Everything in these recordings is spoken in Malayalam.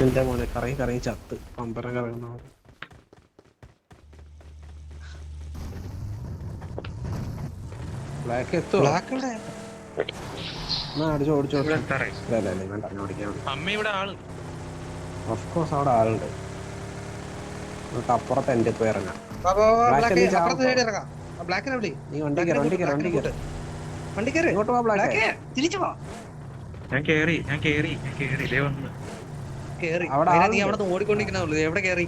എന്റെ മോനെ കറങ്ങി കറങ്ങി ചത്ത് പമ്പരം കറങ്ങുന്ന ബ്ലാക്ക് എത്തുവോ? അടിച്ചു ഓടിച്ചു ഓഫ്കോഴ്സ് അവിടെ ആളുണ്ട്. അപ്പുറത്ത് എന്റെ ഇപ്പൊ ഇറങ്ങാം. നീ വണ്ടി ഇങ്ങോട്ട് പോ ബ്ലാക്ക്. അവിടെ ഓടിക്കൊണ്ടിരിക്കണുള്ളൂ. എവിടെ കേറി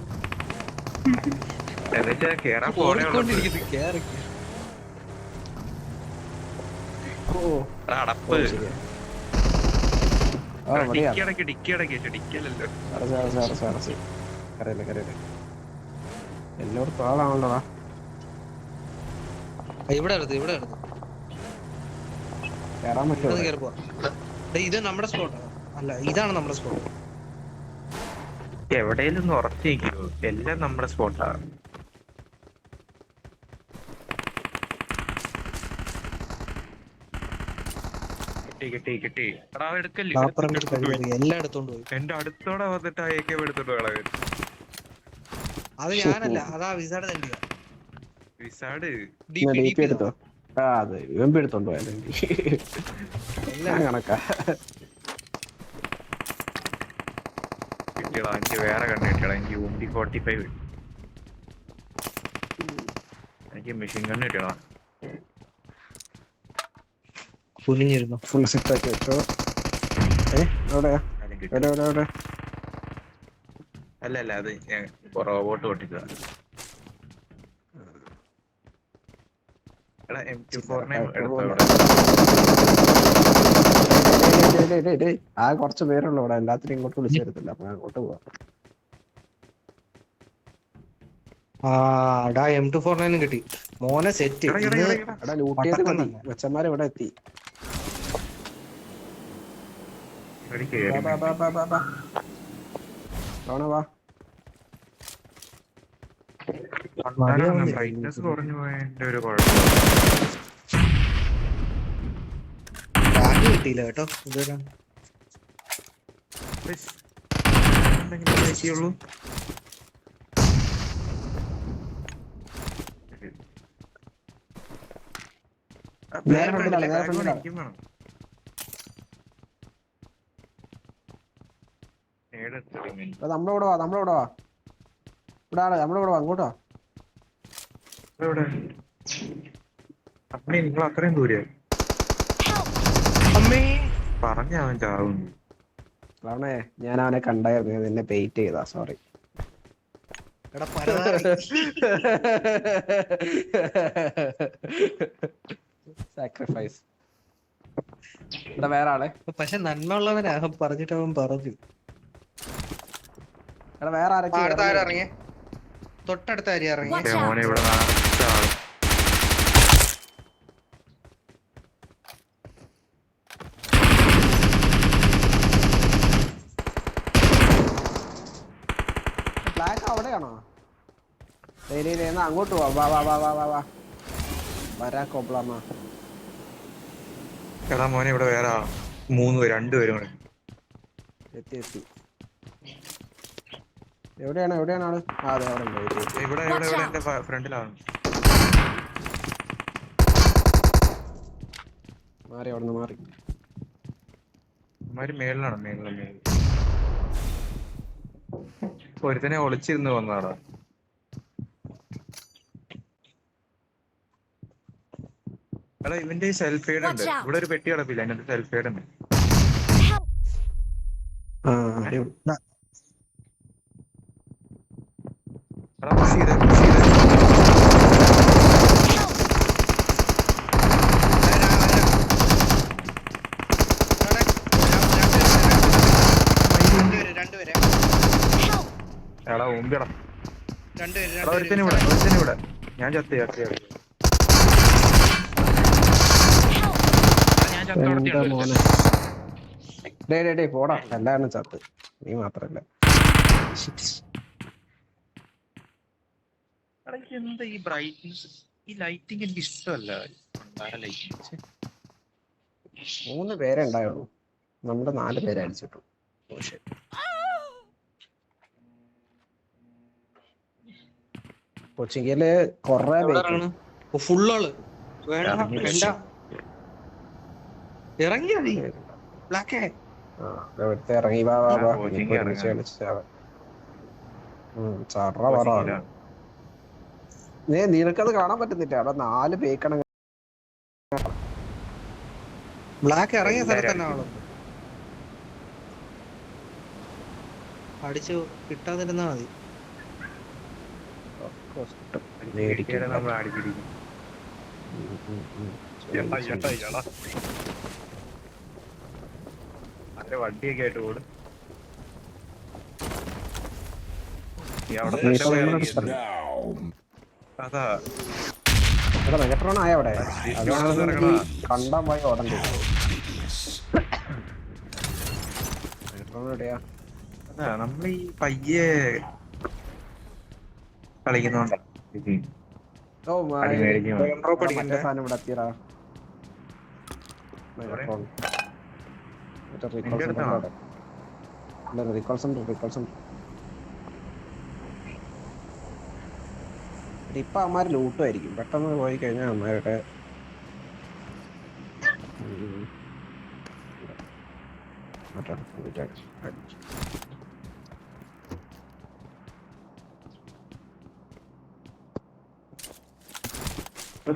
എല്ലായിടത്തും ആളാണല്ലോടാ. ഇവിടെ കേറാൻ പറ്റുമോ? ഇത് നമ്മുടെ സ്പോട്ടാ. അല്ല, ഇതാണ് നമ്മുടെ സ്പോട്ട്. എവിടെയെങ്കിലും ഉറച്ചിരിക്കുമോ? എല്ലാം നമ്മുടെ സ്പോട്ടാണ്. കിട്ടി എല്ലായിടത്തും പോയി. എന്റെ അടുത്തോടെ വന്നിട്ട് എടുത്തോണ്ട് കളവ്. അത് ഞാനല്ല, അതാ വിസാഡ് തന്നെ. വിസാഡ് എടുത്തോ? അതെ എടുത്തോണ്ടോ? എല്ലാം കണക്കാ. കിട്ടിയടാ, എനിക്ക് വേറെ കണ്ണ് കിട്ടിയടാ. എനിക്ക് UMP45 എനിക്ക് മെഷീൻ ഗണ്ണ് കിട്ടിയടാ. കുനിഞ്ഞിരുന്നു. ഫുൾ സെറ്റ് ആക്കി വെച്ചോ. അല്ല അത് ഞാൻ റോബോട്ട് പൊട്ടിച്ചതാ. എടാ M24 ആ കുറച്ച് പേരുള്ളൂ ഇവിടെ. എല്ലാത്തിനും ഇങ്ങോട്ട് വിളിച്ചു തരത്തില്ല. അപ്പൊ അങ്ങോട്ട് പോവാ. M249 കിട്ടി മോനെ. സെറ്റ് കൊച്ചന്മാര് ഇവിടെ എത്തി. ബ്രൈറ്റ്നസ് കുറഞ്ഞു പോയതിന്റെ ഒരു കുഴപ്പം കിട്ടിയില്ല കേട്ടോ. ുള്ളൂ. നമ്മളിവിടെ വാ. നമ്മളിവിടെ വാ. അങ്ങോട്ടോ നിങ്ങൾ അത്രയും ദൂരെ പറഞ്ഞ അവൻ ചാവുന്നു. അവനെ ഞാൻ അവനെ കണ്ടായിരുന്നു. നിന്നെ പെയിറ്റ് ചെയ്താ. സോറി. സാക്രിഫൈസ്. ഇവിടെ വേറെ ആളെ. പക്ഷെ നന്മ ഉള്ളവനാ പറഞ്ഞിട്ട് അവൻ പറഞ്ഞു. വേറെ ആരൊക്കെ തൊട്ടടുത്ത ആരെയും ഇറങ്ങി. ഇവിടെ ബ്ലാക്ക് അവിടെയാണോ? അങ്ങോട്ട് വാ. വരാ കോപ്ലാമ. എടാ മോനെ, ഇവിടെ വേറെ 2 പേരും കൂടെ എത്തി. എവിടെയാണ് ആള്? അതെ അവിടെ ഇവിടെ എന്റെ ഫ്രണ്ടിലാണ്. മാറി അവിടുന്ന് മാറി. മേളിലാണ്. ഒരുത്തനെ ഒളിച്ചിരുന്ന് വന്നതാടാ. എടാ ഇവന്റെ സെൽഫ് എയ്ഡ് ഉണ്ട്. ഇവിടെ ഒരു പെട്ടി കിടപ്പില്ല, അതിനകത്ത് സെൽഫ് എയ്ഡ് ഉണ്ട്. എടാ ഓമ്പിടാ. ഒരുത്തനിവിടെ. ഞാൻ ചത്ത്. പോടാ. എല്ലാരും ചത്ത്. നീ മാത്രല്ല. എന്താ ഈ ബ്രൈറ്റ്നസ്? ഈ ലൈറ്റിംഗ് എനിക്ക് ഇഷ്ടമല്ല. 3 പേരെ ഉണ്ടായുള്ളൂ. നമ്മുടെ 4 പേരെ അടിച്ചിട്ടു. കൊച്ചിക്കല് കൊറേ ഫുള്ളാള് വേണ്ട വേണ്ട ഇറങ്ങിയാ നീ ബ്ലാക്കേ ഇറങ്ങി വാ വാ വാ കോച്ചിങ് ഇനിയിപ്പോ ഒരുമിച്ച് ഇറങ്ങാം. കളിച്ചാ ചറ പറ നിനക്കത് കാണാൻ പറ്റുന്നില്ല അവിടെ 4 പേക്കണം ബ്ലാക്ക് ഇറങ്ങിയ എല്ലാരും സ്ഥലത്ത് തന്നെ ആളും അടിച്ചു കിട്ടാതിരുന്നാ മതി. നമ്മൾ അടിച്ചിരിക്കും. അതിന്റെ വണ്ടിയൊക്കെ ആയിട്ട് ഓടും. അതാ മെഗട്രോൺ ആയ അവിടെ കണ്ടാൻ പോയി ഓടണ്ടേ. മെഗട്രോൺ എവിടെയാ? അതാ നമ്മൾ ഈ പയ്യെ കളിക്കുന്നോണ്ടാ ഓ അടി മേടിക്കും. മറ്റേ സാധനം ഇവിടെ എത്തിയടാ. മെഗട്രോൺ നിന്റെ അടുത്താണോ? റീകോൾ സെന്റർ ഇപ്പൊ അമ്മാര് ലൂട്ടുമായിരിക്കും. പെട്ടെന്ന് പോയി കഴിഞ്ഞാൽ അമ്മാരുടെ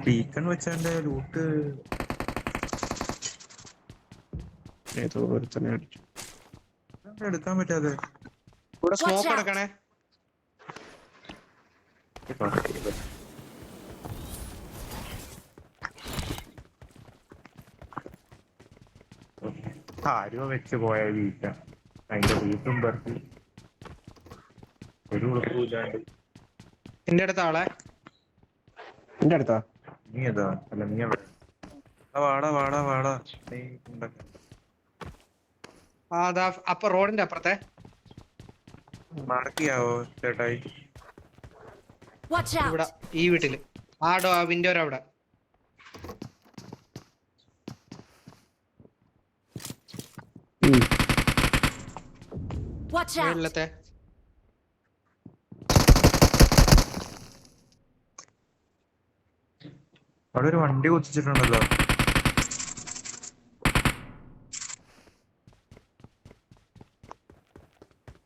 ബീക്കൺ വെച്ചാണ്ട് ലൂട്ട് ഏതോ ഒരുത്തനെ അടിച്ചു. എടുക്കാൻ പറ്റാതെ ഇവിടെ സ്മോക്ക് എടുക്കണേ. ആരോ വെച്ച് പോയ വീട്ട അതിന്റെ വീട്ടും പറത്തി ഒരു കുഴപ്പമില്ലാണ്ട്. എന്റെ അടുത്ത ആളെ എന്റെ അടുത്താ നീ ഏതാ? അല്ല നീ എവിടെ? വാടാ വാടാ വാടാ. നീ അതാ അപ്പൊ റോഡിന്റെ അപ്പുറത്തെ മാർക്ക് ചെയ്യാവോ ചേട്ടായി? ഇവിടെ ഈ വീട്ടില് ആ വിൻഡോര അവിടെ. വീട്ടിലത്തെ അവിടെ ഒരു വണ്ടി കുത്തിച്ചിട്ടുണ്ടല്ലോ.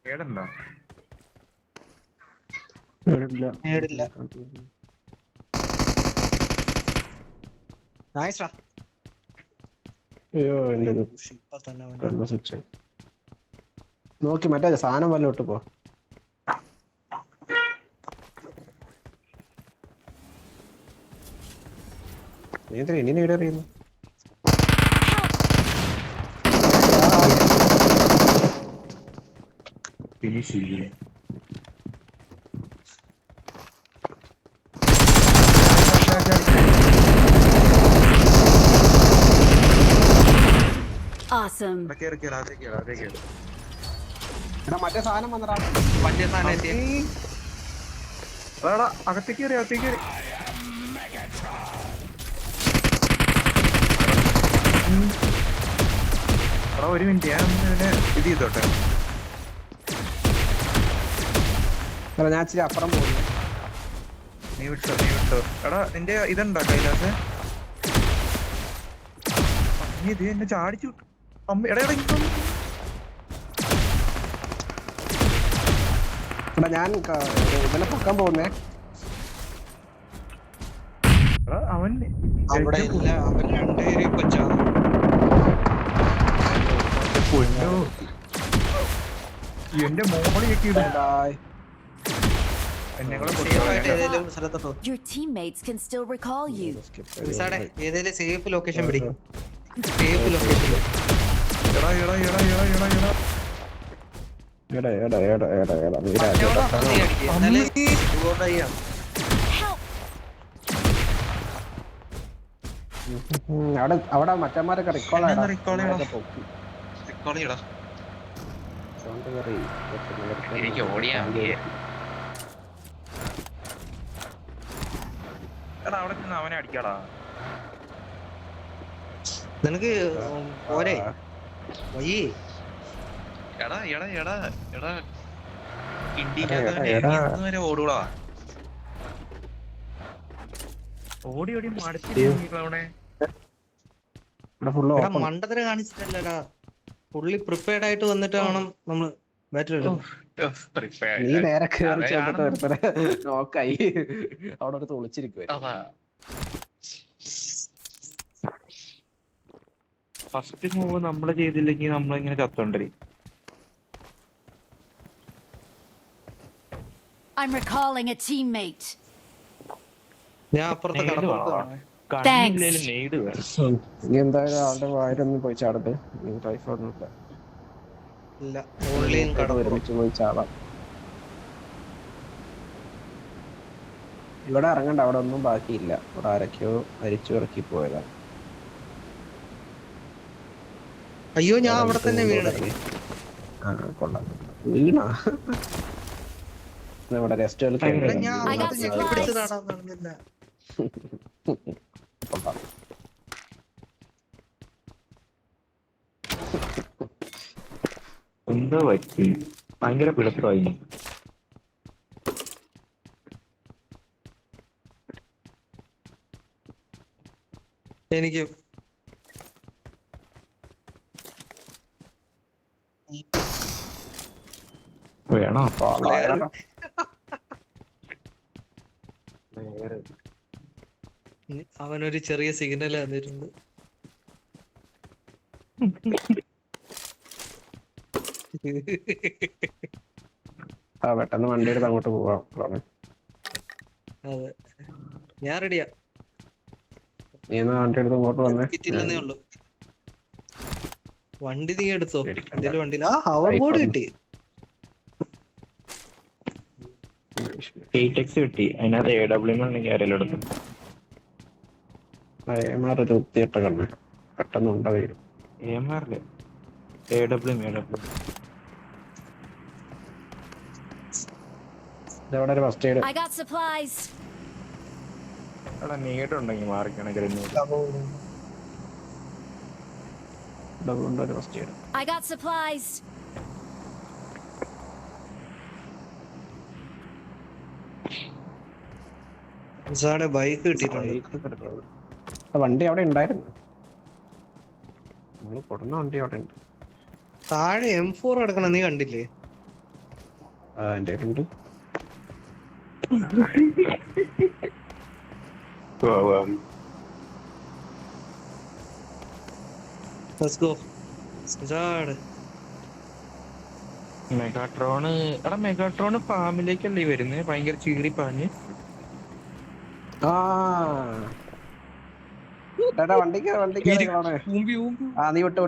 കേടണ്ടോ? നേടില്ല. നൈസ്റാ. അയ്യോ എന്റെ ഇപ്പൊ തന്നെ സ്വിച്ച് നോക്കി മറ്റേ സാധനം വല്ല ഇട്ട് പോ. നീ എന്തിനാ ഇനി നേടി അറിയുന്നു? ഫിനിഷ് ചെയ്യേ. Awesome. എടാ മറ്റേ സാധനം വന്നടാ. മറ്റേ സാധനം എത്തിയ അകത്തേക്ക് കയറി അകത്തേക്ക് കയറി. എടാ ഒരു മിനിറ്റ് ഞാൻ ഇതിനെ ഇത് ചെയ്തോട്ടെ. ഞാൻ ഇച്ചിരി അപ്പുറം പോകുന്നു. നീ വിട്ടോ. എടാ നിന്റെ ഇതുണ്ടോ കൈലാസ്? നീ ഇത് എന്നെ ചാടിച്ചു. അമ്മ എടാ എടാ ഞാൻ ഇവനെ പൊക്കാൻ പോകുന്നേ. അവൻ അവിടെ ഇല്ല. അവൻ രണ്ടുപേരെയും കൊച്ചാണ്. പൊന്നോ എന്റെ മോളിയൊക്കെ Your teammates can still recall you. ഏതേലും സേഫ് ലൊക്കേഷൻ പിടിക്കും. Safe location. അവിടെ മറ്റന്മാരൊക്കെ എനിക്ക് ഓടിയാ എടാ അവിടെ നിന്ന് അവനെ അടിക്കാടാ. നിനക്ക് പോരെ വയ്യേ. എടാ എടാ എടാ എടാ കിണ്ടിയില്ലാത്തവനെ വരെ ഓടൂടാ. ഓടി ഓടി മടുത്തിരിക്കണേ. ഇവിടെ ഫുള്ള് എടാ ഓപ്പൺ. മണ്ടത്തര കാണിച്ചിട്ടല്ലടാ, പുള്ളി പ്രിപ്പയർഡ് ആയിട്ട് വന്നിട്ട് വേണം നമ്മള് ബാറ്ററി എടുക്കാൻ. നീ നേരെ കയറി ചെന്നിട്ട് ഒരുത്തരെ നോക്കായി അവിടെ ഒരു ഒളിച്ചിരിക്കുവായിരുന്നു. ഫസ്റ്റ് മൂവ് നമ്മള് ചെയ്തില്ലെങ്കിൽ നമ്മളിങ്ങനെ ചത്തോണ്ടേ. I'm recalling a teammate. ഞാൻ അപ്പുറത്തെ കടപ്പുറത്ത് കണ്ണില്ലേലും നെയ്ഡ് വേണം. നീ എന്തായാലും ആളുടെ വായിലൊന്നും പോയി ചാടത്. നീ ടൈഫൊന്നുമില്ല. ഇല്ല, ഓൺലൈൻ കടപ്പുറം. ഒരുമിച്ച് പോയി ചാടാം. ഇവിടെ ഇറങ്ങണ്ട, അവിടെ ഒന്നും ബാക്കിയില്ല. ഇവിടെ ആരൊക്കെയോ അരിച്ചു ഇറക്കി പോയതാ. അയ്യോ, ഞാൻ അവിടെ തന്നെ വീണേ. ആ കൊള്ളാം. വീണാ ഇവിടെ റെസ്റ്റ് ഞാൻ അത് ഞെക്കിപ്പിടിച്ചതാടാ, നടന്നില്ല. എന്താ പറ്റി? ഭയങ്കര പിടുത്തമായി. എനിക്ക് വേണോ? അവനൊരു ചെറിയ സിഗ്നൽ തന്നിട്ടുണ്ട്. പെട്ടെന്ന് വണ്ടി എടുത്ത് അങ്ങോട്ട് പോവാം. അതെ, ഞാൻ റെഡിയാ. നീ എന്നാ വണ്ടി എടുത്ത് ഇങ്ങോട്ട് വന്നേ. കിറ്റില്ലെന്നേ ഉള്ളു. വണ്ടി നീ എടുത്തോ, എന്തേലും വണ്ടി. ആ ഹവർ ബോർഡ് കിട്ടി. 8x കിട്ടി. അതിനകത്ത് AWM ഉണ്ടെങ്കിൽ ആരെങ്കിലും എടുക്കും. ഒരു വൃത്തിയിട്ട കണ്ണ് പെട്ടെന്ന് ഉണ്ട വരും. AMR-ല് AWM ഇതവിടെ ഒരു first aid. I got supplies. അവിടെ നീട്ടുണ്ടെങ്കിൽ മാറിക്കണെങ്കിൽ ഒരു first aid. I got supplies. Bike കിട്ടിയിട്ടുണ്ട്. വണ്ടി അവിടെ ഉണ്ടായിരുന്നു. നമ്മള് കൊടുന്ന വണ്ടി അവിടെ ഉണ്ട്. താഴെ M4 കിടക്കണം, നീ കണ്ടില്ലേ? എന്റെ ഉണ്ട്. Let's go. മെഗാട്രോണ്. എടാ മെഗാട്രോണ് ഫാമിലേക്കല്ലേ വരുന്നത്? ഭയങ്കര ചീറി പാഞ്ഞ്. വണ്ടിക്ക് നീ വിട്ട്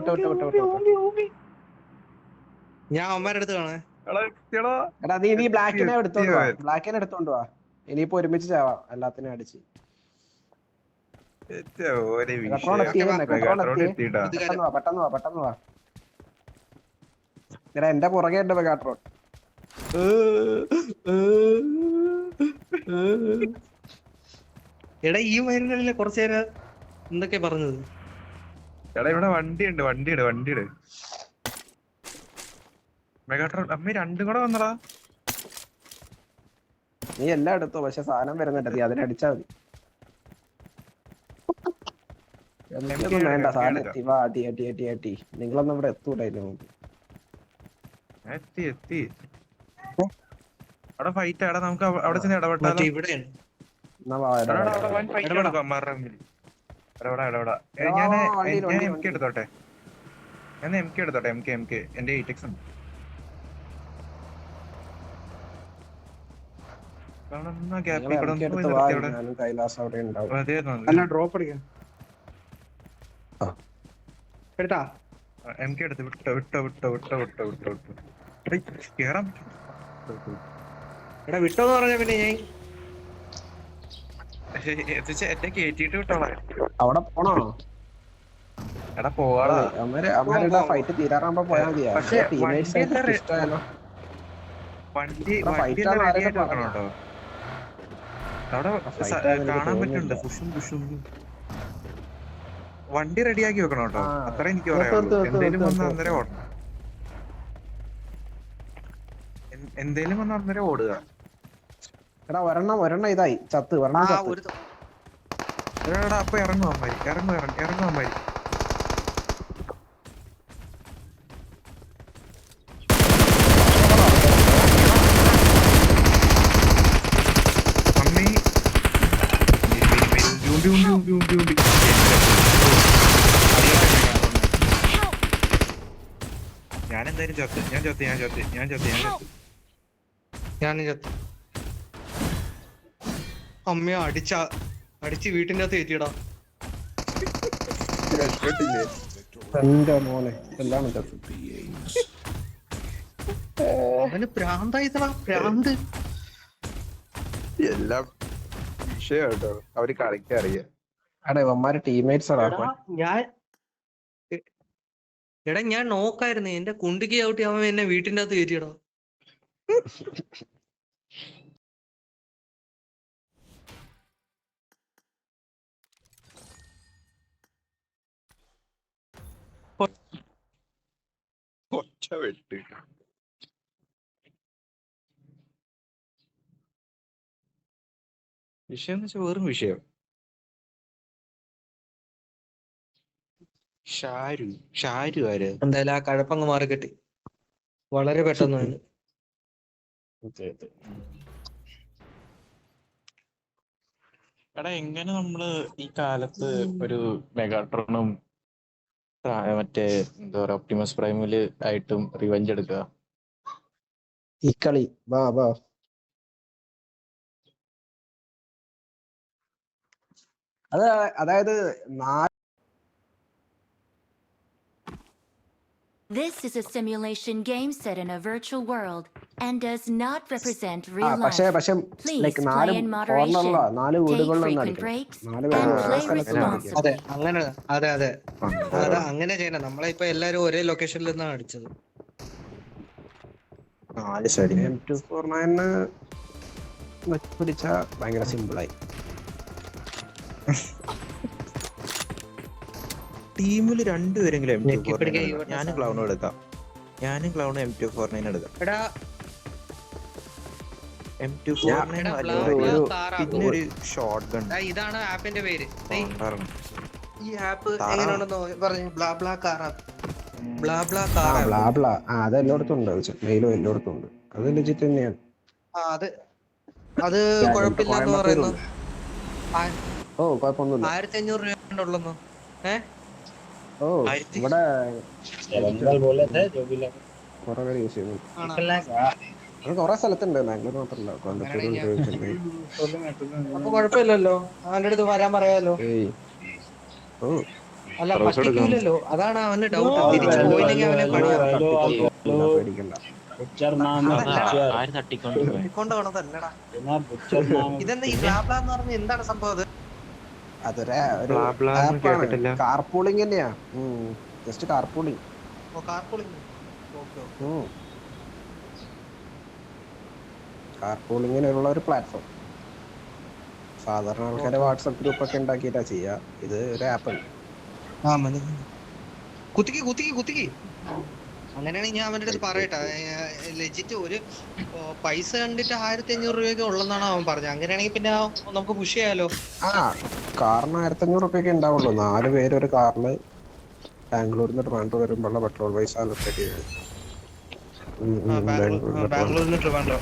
ഞാൻ അവന്മാരുടെ അടുത്ത് കാണേ. എടാ നീ ബ്ലാക്കിനെ എടുത്തോണ്ട് വാ. ഇനിയിപ്പോ ഒരുമിച്ച് ചാവാം എല്ലാത്തിനും അടിച്ച്. പെട്ടെന്ന് വാ. എടാ എന്റെ പുറകെ ഉണ്ട് മെഗാട്രോൺ. എടാ ഈ മരുന്നല്ലേ കുറച്ചു നേരം എന്തൊക്കെ പറഞ്ഞത്? എടാ ഇവിടെ വണ്ടിയുണ്ട്. മെഗാട്രോൺ അമ്മ രണ്ടും കൂടെ വന്നടാ. നീ എല്ലാം എടുത്തോ, പക്ഷെ സാധനം വരുന്നുണ്ട്. നീ അതിനടിച്ചാ മതി. എനിക്കൊന്നും വേണ്ട, സാധനം എത്തി. വാ, അടി. നിങ്ങളൊന്നും ഇവിടെ എത്തൂടായിരുന്നു. എത്തി. അവിടെ ഫൈറ്റ് ആടാ. നമുക്ക് അവിടെ ചെന്ന് ഇടപെട്ടാലോ? ഇവിടെയാണ്. ഞാൻ MK എടുത്തോട്ടെ. എന്റെ 8x ഉണ്ട്. കൈലാസ് അവിടെ ഉണ്ടാവും. ഡ്രോപ്പ് അടിക്കാം. എടുത്താ MK എടുത്ത് വിട്ടോ. കേറാൻ എടാ വിട്ടോന്ന് പറഞ്ഞ പിന്നെ ഞാൻ എന്നെ കേറ്റിട്ട് വിട്ടോളാം. അവിടെ പോണോ? എടാ പോവാടാ. അവരുടെ ഫൈറ്റ് തീരാറാകുമ്പോ പോയാ മതിയാ. വണ്ടി റെഡിയായിട്ട് വെക്കണം കേട്ടോ. അവിടെ കാണാൻ പറ്റുന്നുണ്ട്. വണ്ടി റെഡിയാക്കി വെക്കണം കേട്ടോ. അത്ര എനിക്ക് പറയാനുള്ളൂ. എന്തേലും വന്ന് അന്നേരം ഓടുക. എടാ ഒരെണ്ണം ഇതായി ചത്ത്. എടാ അപ്പൊ ഇറങ്ങും അമ്മാരി, ഇറങ്ങും അമ്മാരി. അമ്മേ ഉണ്ടി. ഞാനെന്തായാലും ചത്ത്. ഞാനും ചത്തു. അമ്മയെ അടിച്ച് വീട്ടിന്റെ അകത്ത് കയറ്റിയിടാ. എന്റെ മോനെ എല്ലാം അവന് പ്രാന്തായിത്തടാ, പ്രാന്ത്. എല്ലാം വിഷയം കേട്ടോ, അവര് കളിക്കാൻ അറിയാം. അടെ ഇവന്മാര് ടീംമേറ്റ്സ് ആണ്. ഞാൻ നോക്കായിരുന്നു, എന്റെ കുണ്ടിക്ക് ചവിട്ടി അവൻ എന്നെ വീട്ടിന്റെ അകത്ത് കയറ്റിയിടാ. ഒച്ച വെട്ട്. വിഷയം എന്ന് വെച്ചാൽ വെറും വിഷയം. ഷാരു ആര്? എന്തായാലും ആ കഴപ്പങ്ങ് മാറി കിട്ടി വളരെ പെട്ടെന്ന് തന്നെ. എടാ എങ്ങനെ നമ്മള് ഈ കാലത്ത് ഒരു മെഗാട്രോണും മറ്റേ എന്താ പറയാ ഒപ്റ്റിമസ് പ്രൈമില് ആയിട്ടും റിവെഞ്ച് എടുക്കുക? ഈ കളി വാ അതായത് This is a simulation game set in a virtual world and does not represent real life. പക്ഷെ Please ലൈക്ക് play നാല് in moderation. കോർണറിലോ 4 Take വീടുകളിലൊന്നും frequent അടിക്കണം. breaks 4 and play സ്ഥലത്തൊന്നും responsibly. അതെ അങ്ങനെ ചെയ്യണം. നമ്മളിപ്പോ എല്ലാരും ഒരേ ലൊക്കേഷനിൽ നിന്നാണ് അടിച്ചത്. M249 പിടിച്ച ഭയങ്കര സിമ്പിളായി. ടീമില് രണ്ടുപേരെങ്കിലും ഞെക്കിപ്പിടിക്കാൻ ഞാനും ക്ലൗണും എടുക്കാം. M249 എടുക്കാം. പിന്നെ ഒരു ഷോട്ട് ഗൺ. ഇതാണ് ആപ്പിന്റെ പേര്. ഈ ആപ്പ് എങ്ങനെയാണെന്ന് പറഞ്ഞു. ബ്ലാ കാർ അത് എല്ലായിടത്തും ഉണ്ട്. മെയിലും എല്ലായിടത്തും ഉണ്ട്. അത് ലെജിറ്റ് തന്നെയാണ്. അത് കുഴപ്പമില്ലെന്ന് പറയുന്നു. കുഴപ്പമൊന്നുമില്ല. 1500 രൂപ ഉള്ളെന്നോ? ഇവിടെ കുറെ പേര് യൂസ് ചെയ്യുന്നു. അത് കുറെ സ്ഥലത്തുണ്ട്, ബാംഗ്ലൂർ മാത്രല്ല, കോയമ്പത്തൂർ, ചെന്നൈ. അപ്പൊ കുഴപ്പമില്ലല്ലോ, അവന്റെ അടുത്ത് വരാൻ പറയാലോ. അല്ല പറ്റിക്കൂലല്ലോ, അതാണ് അവന് ഡൗട്ട്. തിരിച്ചു പോയില്ലെങ്കിൽ അവനെ പേടിക്കണ്ട. തട്ടിക്കൊണ്ടല്ലടാ. ഇതെന്താ ഈ ബ്ലാബ്ലാ എന്ന് പറഞ്ഞ എന്താണ് സംഭവം? അതൊരു കാർപൂളിംഗ് തന്നെയാ. ജസ്റ്റ് കാർപൂളിംഗ്. കാർപൂളിങ്ങിനുള്ള ഒരു പ്ലാറ്റ്ഫോം. സാധാരണ ആൾക്കാരെ വാട്സപ്പ് ഗ്രൂപ്പ് ഒക്കെ ഉണ്ടാക്കിയിട്ടാ ചെയ്യാ. ഇത് ഒരു ആപ്പ്. കുത്തിക്ക് അങ്ങനെയാണെങ്കിൽ ഞാൻ അവന്റെ അടുത്ത് പറയട്ടെ. ലെജിറ്റ് ഒരു പൈസ കണ്ടിട്ട് 1500 രൂപയൊക്കെ ഉള്ളെന്നാണ് അവൻ പറഞ്ഞത്. അങ്ങനെയാണെങ്കിൽ പിന്നെ നമുക്ക് പുഷ് ചെയ്യാലോ. കാറിന് 1500 രൂപയൊക്കെ ഉണ്ടാവുള്ളൂ. 4 പേര് ഒരു കാറില് ബാംഗ്ലൂരിൽ നിന്ന് ട്രിവാൻഡ്രം വരുമ്പോഴുള്ള പെട്രോൾ പൈസ അലൊക്കേറ്റ് ചെയ്യും. ബാംഗ്ലൂരിൽ നിന്ന് ട്രിവാൻഡ്രം.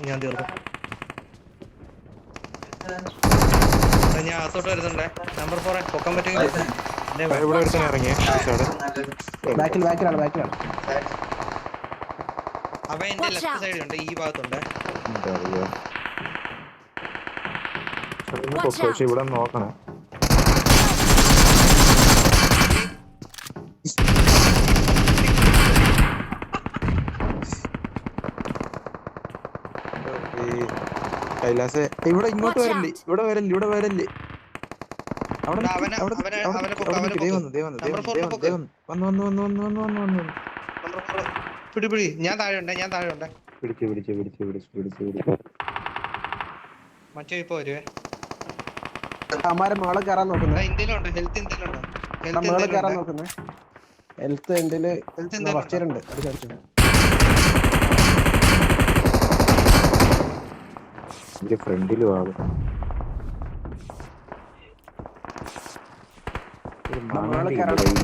ഞാൻ തീർന്നു. ഞാൻ അകത്തോട്ട് വരുന്നുണ്ടേ. നമ്പർ 4 പൊക്കാൻ പറ്റുമെങ്കിൽ അവ എന്റെ ലെഫ്റ്റ് സൈഡിലുണ്ട്, ഈ ഭാഗത്തുണ്ട്. ഇവിടെ നോക്കണം. കൈലാസേ ഇവിടെ ഇങ്ങോട്ട് വരല്ലേ, ഇവിടെ വരല്ലേ. പിടി ഞാൻ താഴെ ഉണ്ട്. മറ്റേ ഇപ്പൊ വരുവേ. മോളെ കയറാൻ നോക്കുന്നേ. ഇന്ത്യയിലുണ്ട് ഹെൽത്ത്. മോളെ കയറാൻ നോക്കുന്നേ. ഹെൽത്ത് എന്തില് ഫസ്റ്റ് ഇയർ ഉണ്ട്. അത് കഴിച്ചു എന്റെ ഫ്രണ്ടിലും ആകും ഒരു നമ്മള് മാങ്ങ കയറണം.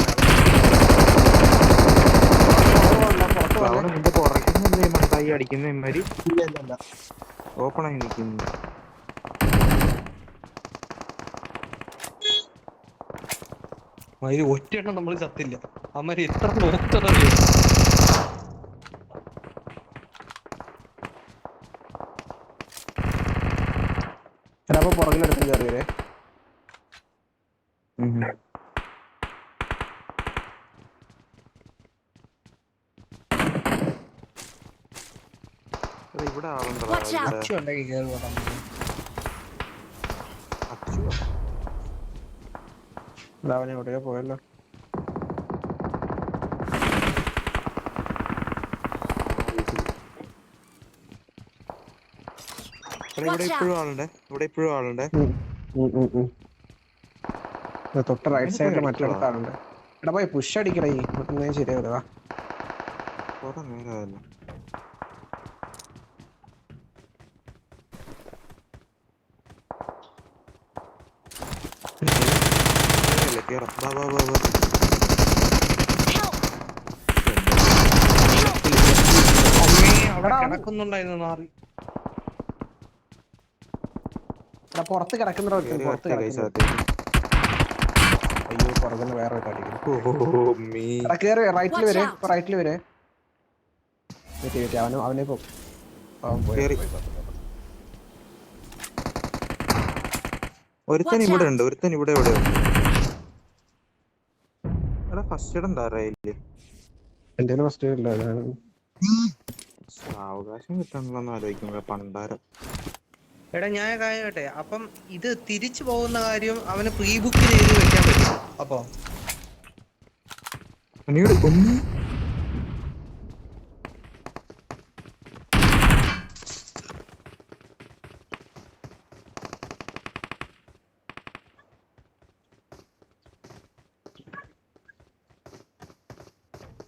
പുറത്ത് വന്നേ. അവിടെ നിന്റെ പുറകിന്നല്ലേ മണ്ടായി അടിക്കുന്ന ഇമാര് ഇല്ല ഇല്ല ഇല്ല. ഓപ്പണായി നിൽക്കുന്നു. അതിൽ ഒറ്റയെണ്ണം നമ്മൾ ചത്തില്ല. അവന്മാര് എത്ര നോക്കുന്നറിയോ? എടാ അപ്പൊ പുറകിലെടുത്ത് കയറിയേ. ഇവിടെ ആളുണ്ടോ? Watch out. ഇവിടെ അച്ചു ഉണ്ടെങ്കിൽ കയറി പോകാം. അച്ചുവോ? എടാ അവനെ എവിടെയോ പോയല്ലോ. ഇവിടെ ഇപ്പോഴും ആളുണ്ടേ. ഇവിടെ ഇപ്പോഴും ആളുണ്ടേ. തൊട്ട് റൈറ്റ് അവനെ സൈഡിൽ പോയി മറ്റടുത്ത ആളുണ്ട്. എടാ പോയി പുഷ് അടിക്കടേ. ഇവിടുന്ന് ശരിയാവില്ല. കുറെ നേരമല്ലോ. കേറാം. വാ വാ വാ വാ. അമ്മേ, അവിടെ കിടക്കുന്നുണ്ടായിരുന്നു നാറി. എടാ പുറത്ത് കിടക്കുന്ന കേറി പുറത്ത് വരട്ടെ guys കിടക്കുന്നു. അകത്തേക്ക്. അയ്യോ പുറകുന്ന വേറെ ഒരു അടിക്കുന്നു. Oh me. എടാ കേറി റൈറ്റിൽ Watch വരെ. out. ഇപ്പൊ റൈറ്റിൽ വരെ. അവനെ പോ. അവൻ പോയി. കേറി. ഒരുത്തൻ Watch ഇവിടെ out. ഉണ്ട്. ഒരുത്തൻ ഇവിടെ എവിടെ ഉണ്ട്. എടാ ഫസ്റ്റ് ഇടം താറായില്ലേ? എന്റെ ഫസ്റ്റ് ഇല്ല. അവകാശം കിട്ടണമെന്ന് ആലോചിക്കുമ്പോ പണ്ടാരം. എടാ ഞാൻ കാര്യട്ടെ, അപ്പം ഇത് തിരിച്ചു പോകുന്ന കാര്യം അവന് പ്രീ ബുക്ക് ചെയ്ത് വെക്കാൻ പറ്റും. അപ്പൊ പണിയുടെ ഒന്ന്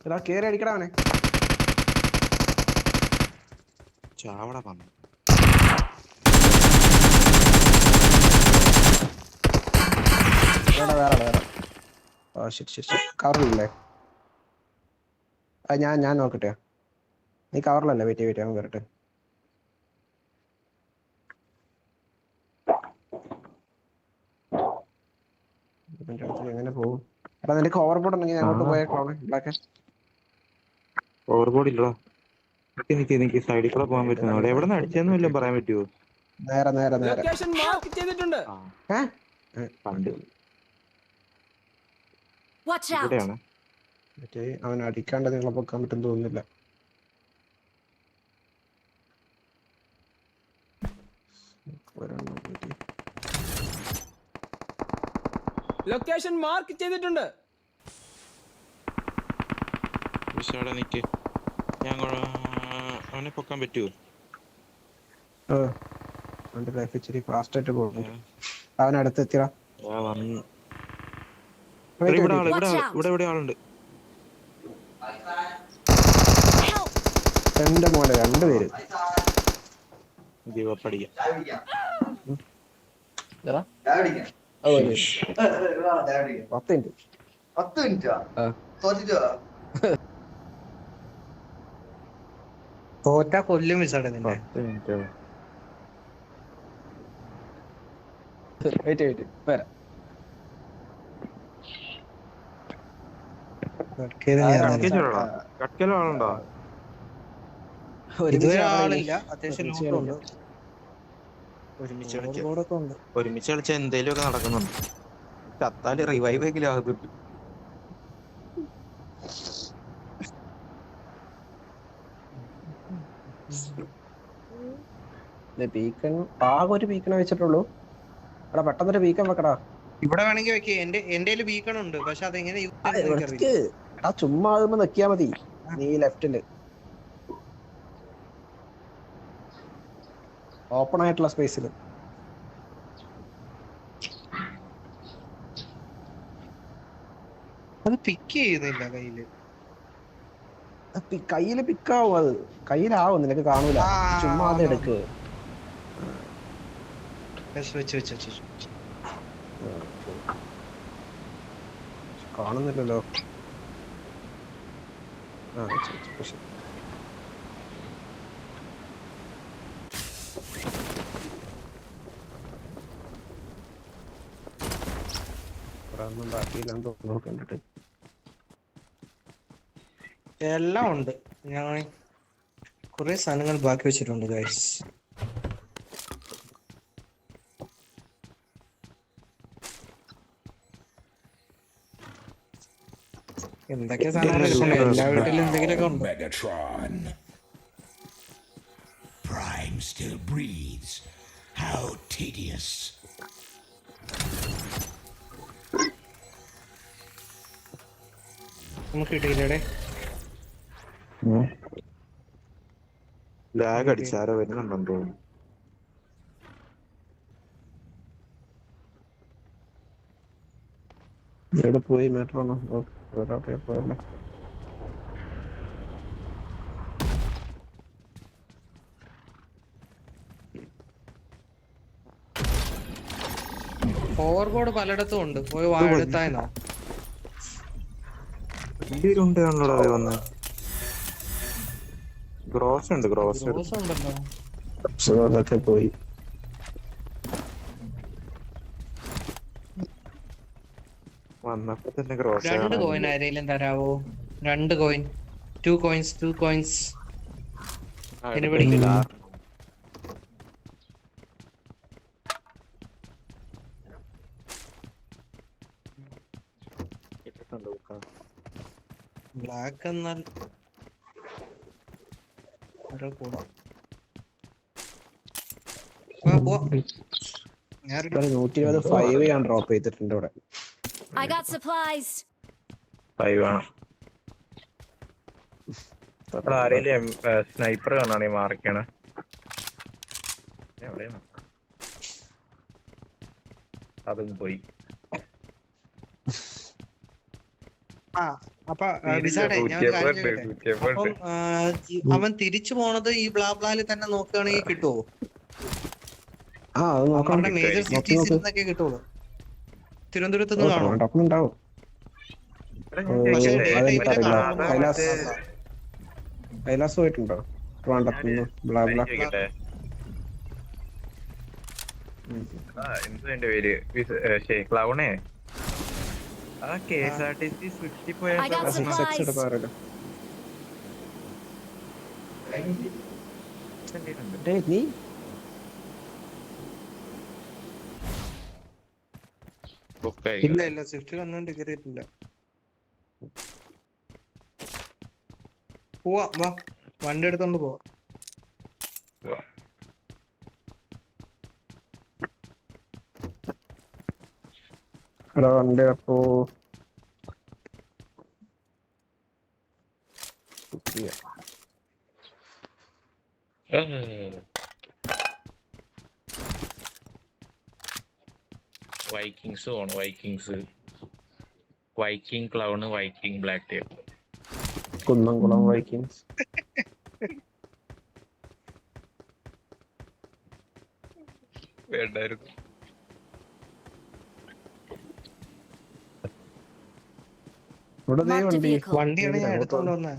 എടാ കേറി അടിക്കടാ അവനെ. ചാവട വന്നു. വേറെ. ഓ ശരി. കവറിലല്ലേ? ഞാൻ നോക്കട്ടെ. നീ കവറിലല്ലേ? വെയിറ്റ് അവൻ വരട്ടെ. എങ്ങനെ പോകും? എടാ നിനക്ക് ഓവർബോർഡ് ഉണ്ടെങ്കിൽ അങ്ങോട്ട് പോയേക്കോളെ. ബ്ലാക്ക് ഓവർബോർഡ് ഇല്ലടാ. എനിക്ക് സൈഡിൽ കൂടെ പോകാൻ പറ്റുന്നു. അവിടെ എവിടെ നിന്ന് അടിച്ചെന്ന് വല്ലതും പറയാൻ പറ്റുമോ? നേരെ ലൊക്കേഷൻ മാർക്ക് ചെയ്തിട്ടുണ്ട്. പണ്ട് Watch out. ഇവിടെയാണ്. മറ്റേ അവൻ അടിക്കാണ്ട് നിങ്ങളെ പൊക്കാൻ പറ്റും തോന്നുന്നില്ല. ലൊക്കേഷൻ മാർക്ക് ചെയ്തിട്ടുണ്ട്. വിശാല നിക്ക്. ഞാൻ അവനെ പൊക്കാൻ പറ്റുമോ? അവന്റെ ലൈഫ് ഇച്ചിരി ഫാസ്റ്റ് ആയിട്ട് പോകുന്നു. അവൻ അടുത്തെത്തിയടാ. ഇവിടെ ആളുണ്ട്. എന്റെ മോനെ രണ്ടുപേര്. ദീപപ്പടിക്ക 10 മിനിറ്റ്. തോറ്റാ കൊല്ലും വിസാടെ നിന്നെ. 10 മിനിറ്റ്. വെയിറ്റ് വരാം. കട്കലോ ആളുണ്ടോ? ഇതുവരെ ആളില്ല. അത്യാവശ്യം ലൂട്ടുണ്ട്. ഒരുമിച്ച് കളിച്ച എന്തേലും ഒക്കെ നടക്കുന്നുണ്ട്. ചത്താല് റിവൈവ് എങ്കിലും ആകുന്നുണ്ട്. ആകെ ഒരു ബീക്കണ വെച്ചിട്ടുള്ളൂ. എടാ പെട്ടെന്നൊരു ബീക്കൺ വെക്കടാ. ഇവിടെ വേണമെങ്കിൽ വെക്കേ. എന്റെ ബീക്കൺ ഉണ്ട്. പക്ഷെ അതെങ്ങനെ എടാ ചുമ്മാ ആകുമ്പോ നിക്കിയാ മതി. നീ ലെഫ്റ്റില് ഓപ്പൺ ആയിട്ടുള്ള സ്പേസില്. അത് പിക്ക് ചെയ്യുന്നില്ല കയ്യില്. കയ്യില് പിക്കാവും. അത് കയ്യിലാവും. നിനക്ക് കാണൂല. ചുമ്മാ അത് എടുക്ക്. വെച്ച് കാണുന്നില്ലല്ലോ. ആ പക്ഷെ ഒന്നും ബാക്കിയില്ലാന്ന് തോന്നുന്നു കണ്ടിട്ട്. എല്ലാം ഉണ്ട്. ഞാൻ കുറെ സാധനങ്ങൾ ബാക്കി വെച്ചിട്ടുണ്ട് ഗൈസ്. എന്തൊക്കെ സാധനങ്ങൾ ഇരിപ്പുണ്ട്? എല്ലാ വീട്ടിലും എന്തെങ്കിലുമൊക്കെ ഉണ്ട്. Megatron. Prime still breathes. How tedious. നമുക്ക് കിട്ടിയില്ലേ? ലാഗ് അടിച്ചാരോ വരുന്നുണ്ടെന്ന് തോന്നുന്നു. എവിടെ പോയി മെട്രോണോ? പോയല്ലേ. ഓവർബോർഡ് പലയിടത്തും ഉണ്ട്. പോയി എടുത്തായിരുന്നോ? ഉണ്ട് വന്ന് ഗ്രോസ് ഉണ്ട്. ഗ്രോസ് ഉണ്ടല്ലോ. അതൊക്കെ പോയി. വന്നപ്പോ തന്നെ ഗ്രോസ് 2 കോയിൻ ആരെങ്കിലും തരാവോ? 2 കോയിൻ. 2 കോയിൻസ്. എടുക്കില്ല. ബ്ലാക്ക് എന്നാൽ ഞാൻ 120 ഞാൻ ഡ്രോപ്പ് ചെയ്തിട്ടുണ്ട് ഇവിടെ. I got supplies. ആരെയും സ്നൈപ്പർ കാണാണ് ഈ മാർക്കാണ്. അതും പോയി. അവൻ തിരിച്ചു പോണത് ഈ ബ്ലാബ്ലാല് തന്നെ നോക്കുകയാണെങ്കിൽ കിട്ടുമോ? ആ അത് നോക്കാം. മേജർ സിറ്റീസിൽ നിന്നൊക്കെ കിട്ടുള്ളൂ. തിരുവനന്തപുരത്ത് നിന്ന് കാണും. ഉണ്ടാവും. കൈലാസ് പോയിട്ടുണ്ടോ? ട്രിവാൻഡ്രത്തുനിന്ന് ബ്ലാബ്ല. എന്റെ പേര് ക്ലൗണേ. ആ KSRTC സ്വിഫ്റ്റിൽ പോയ I got supplies. നീ ഇല്ല സ്വിഫ്റ്റ് കണ്ടുകൊണ്ട് കയറിയിട്ടില്ല. പോവാ വാ, വണ്ടി എടുത്തോണ്ട് പോവാ. വണ്ടി അപ്പോ വൈക്കിങ്സ് ആണ്. Viking clown, Viking black tape, Kunnamkulam Vikings. വേണ്ടായിരുന്നു. ഇവിടെ Marked a vehicle. വണ്ടിയാണ് ഞാൻ എടുത്തോണ്ട് വന്നേ.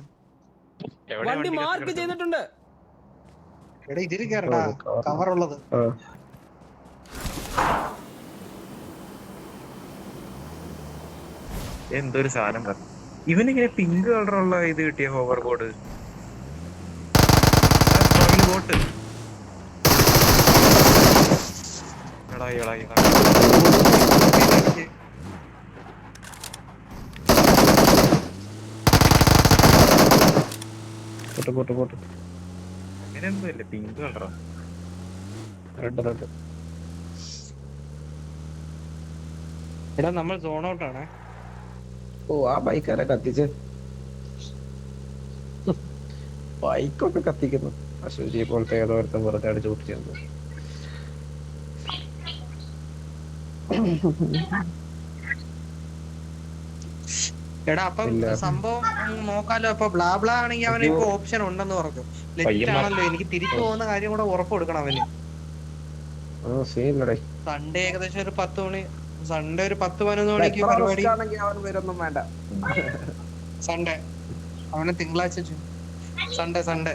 വണ്ടി മാർക്ക് ചെയ്തിട്ടുണ്ട്. എടാ ഇതിൽ കയറടാ, കവർ ഉള്ളത്. എന്തൊരു സാധനം പറഞ്ഞു. ഇവനിങ്ങനെ പിങ്ക് കളറുള്ള ഇത് കിട്ടിയ ഹോവർ ബോർഡ് ബോട്ട്. അങ്ങനെ എന്തല്ലേ പിങ്ക് കളറാ? എടാ നമ്മൾ സോൺ ഔട്ട് ആണേ. ഓ ആ ബൈക്കാരെ കത്തിച്ച് ബൈക്കൊക്കെ കത്തിക്കുന്നു. അശുചി പോലത്തെ ഏതോ ഒരുത്തം വെറുതെ അടിച്ചു പൊട്ടിച്ചു. എടാ അപ്പം സംഭവം നോക്കാലോ. അപ്പൊ ബ്ലാബ്ലാ ആണെങ്കിൽ അവന് ഇപ്പൊ ഓപ്ഷൻ ഉണ്ടെന്ന് പറഞ്ഞു. ലെറ്റ് ആണല്ലോ, എനിക്ക് തിരിച്ചു പോകുന്ന കാര്യം കൂടെ ഉറപ്പ് കൊടുക്കണം അവന്. സീനില്ലടേ. സൺഡേ ഏകദേശം ഒരു 10 മണി, സൺഡേ ഒരു 10-11 മണിക്ക് എത്ര പരിപാടി. റിസ്ക് ആണെങ്കിൽ അവൻ വരുമൊന്നും വേണ്ട. സൺഡേ അവന് തിങ്കളാഴ്ച സൺഡേ സൺഡേ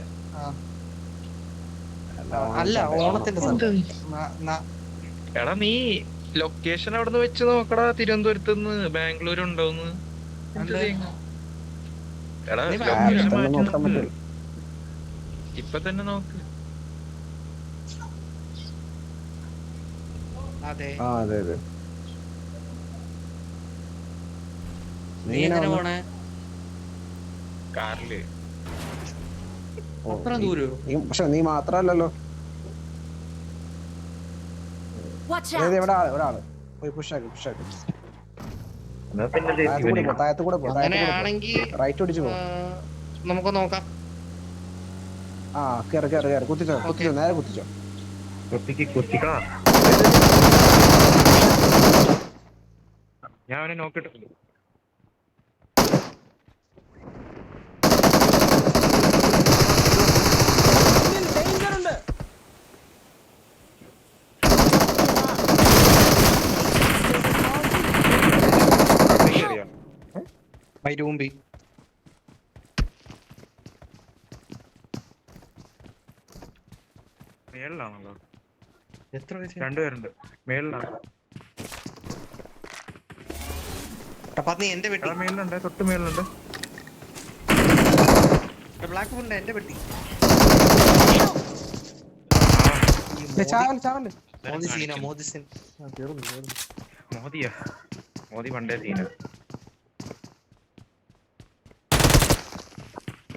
അല്ല ഓണത്തിന്റെ സൺഡേ. എടാ നീ ലൊക്കേഷൻ അവിടെ നിന്ന് വെച്ച് നോക്കടാ, തിരുവനന്തപുരത്ത് നിന്ന് ബാംഗ്ലൂർ ഉണ്ടോന്ന്. എടാ നീ ലൊക്കേഷൻ തന്നെ മാറ്റി നോക്കാൻ നോക്ക്, പറ്റില്ല. ഇപ്പൊ തന്നെ നോക്ക്. അതെ. അതെ അതെ. നീ എങ്ങനെ പോണേ? കാറില്. അത്ര ദൂരോ? പക്ഷെ നീ മാത്രല്ലല്ലോ. Watch ഇവിടെ out! ഒരാള് പോയി പുഷാക്കി. എന്നാ പിന്നെ ദേ താഴത്ത് ഇവനെ. കൂടെ പോ. അങ്ങനെയാണെങ്കി റൈറ്റ് ഓടിച്ചു പോ. നമുക്ക് നോക്കാം. കേറ് കുത്തിച്ചോ. നേരെ കുത്തിച്ചോ. കുത്തിക്കളാ. ഞാൻ അവനെ നോക്കിട്ടുണ്ട്. ഡേഞ്ചർ ഉണ്ട്. മൈരൂമ്പി മേളിലാണല്ലോ. എത്ര വയസ്സ്? രണ്ടുപേരുണ്ട് മേളിലാണ്. നീ എന്റെ വെട്ടി. മേളിലുണ്ട്, തൊട്ട് മേളിലുണ്ട്. ബ്ലാക്ക് ഉണ്ട് എന്റെ വെട്ടി. ചാവല്. മോദിയാ, മോദി പണ്ടേ സീന.